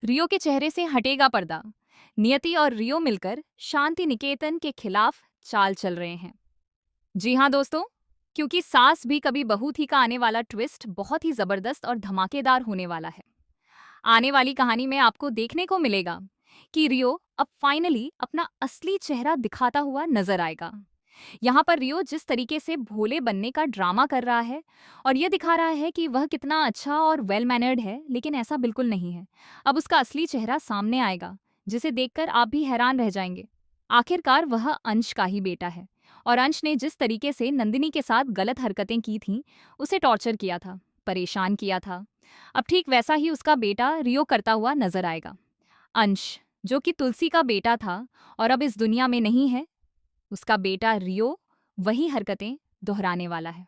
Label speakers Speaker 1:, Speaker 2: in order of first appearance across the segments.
Speaker 1: रियो के चेहरे से हटेगा पर्दा। नियति और रियो मिलकर शांति निकेतन के खिलाफ चाल चल रहे हैं। जी हाँ दोस्तों, क्योंकि सास भी कभी बहू थी का आने वाला ट्विस्ट बहुत ही जबरदस्त और धमाकेदार होने वाला है। आने वाली कहानी में आपको देखने को मिलेगा कि रियो अब फाइनली अपना असली चेहरा दिखाता हुआ नजर आएगा। यहाँ पर रियो जिस तरीके से भोले बनने का ड्रामा कर रहा है और ये दिखा रहा है कि वह कितना अच्छा और वेल मैनर्ड है, लेकिन ऐसा बिल्कुल नहीं है। अब उसका असली चेहरा सामने आएगा, जिसे देखकर आप भी हैरान रह जाएंगे। आखिरकार वह अंश का ही बेटा है और अंश ने जिस तरीके से नंदिनी के साथ गलत हरकतें की थीं, उसे टॉर्चर किया था, परेशान किया था। अब ठीक वैसा ही उसका बेटा रियो करता हुआ नजर आएगा। अंश, जो कि तुलसी का बेटा था और अब इस दुनिया में नहीं है, उसका बेटा रियो वही हरकतें दोहराने वाला है।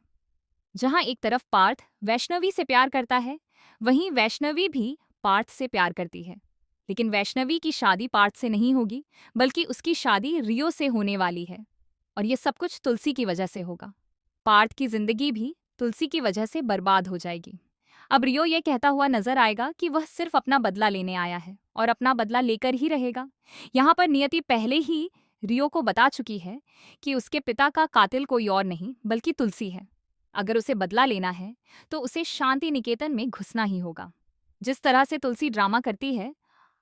Speaker 1: जहां एक तरफ पार्थ वैष्णवी से प्यार करता है, वहीं वैष्णवी भी पार्थ से प्यार करती है। लेकिन वैष्णवी की शादी पार्थ से नहीं होगी, बल्कि उसकी शादी रियो से होने वाली है। और ये सब कुछ तुलसी की वजह से होगा। पार्थ की जिंदगी भी तुलसी की वजह से बर्बाद हो जाएगी। अब रियो ये कहता हुआ नजर आएगा कि वह सिर्फ अपना बदला लेने आया है और अपना बदला लेकर ही रहेगा। यहाँ पर नियति पहले ही रियो को बता चुकी है कि उसके पिता का कातिल कोई और नहीं बल्कि तुलसी है। अगर उसे बदला लेना है तो उसे शांति निकेतन में घुसना ही होगा। जिस तरह से तुलसी ड्रामा करती है,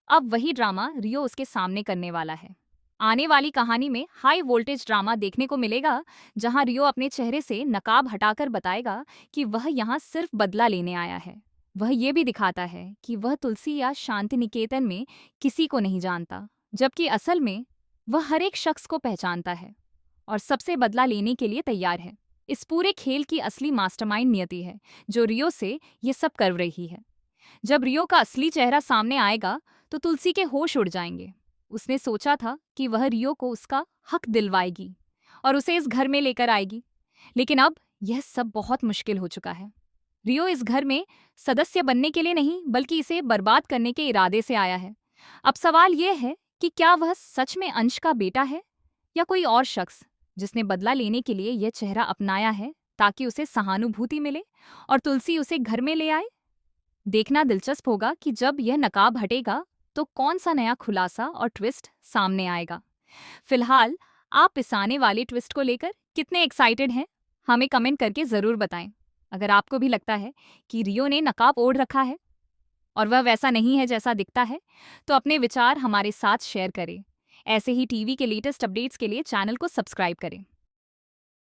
Speaker 1: अब वही ड्रामा रियो उसके सामने करने वाला है। आने वाली कहानी में हाई वोल्टेज ड्रामा देखने को मिलेगा, जहां रियो अपने चेहरे से नकाब हटाकर बताएगा कि वह यहाँ सिर्फ बदला लेने आया है। वह ये भी दिखाता है कि वह तुलसी या शांति निकेतन में किसी को नहीं जानता, जबकि असल में वह हर एक शख्स को पहचानता है और सबसे बदला लेने के लिए तैयार है। इस पूरे खेल की असली मास्टरमाइंड नियति है, जो रियो से ये सब कर रही है। जब रियो का असली चेहरा सामने आएगा तो तुलसी के होश उड़ जाएंगे। उसने सोचा था कि वह रियो को उसका हक दिलवाएगी और उसे इस घर में लेकर आएगी, लेकिन अब यह सब बहुत मुश्किल हो चुका है। रियो इस घर में सदस्य बनने के लिए नहीं, बल्कि इसे बर्बाद करने के इरादे से आया है। अब सवाल यह है कि क्या वह सच में अंश का बेटा है या कोई और शख्स जिसने बदला लेने के लिए यह चेहरा अपनाया है ताकि उसे सहानुभूति मिले और तुलसी उसे घर में ले आए। देखना दिलचस्प होगा कि जब यह नकाब हटेगा तो कौन सा नया खुलासा और ट्विस्ट सामने आएगा। फिलहाल आप इस आने वाले ट्विस्ट को लेकर कितने एक्साइटेड हैं, हमें कमेंट करके जरूर बताएं। अगर आपको भी लगता है कि रियो ने नकाब ओढ़ रखा है और वह वैसा नहीं है जैसा दिखता है, तो अपने विचार हमारे साथ शेयर करें। ऐसे ही टीवी के लेटेस्ट अपडेट्स के लिए चैनल को सब्सक्राइब करें।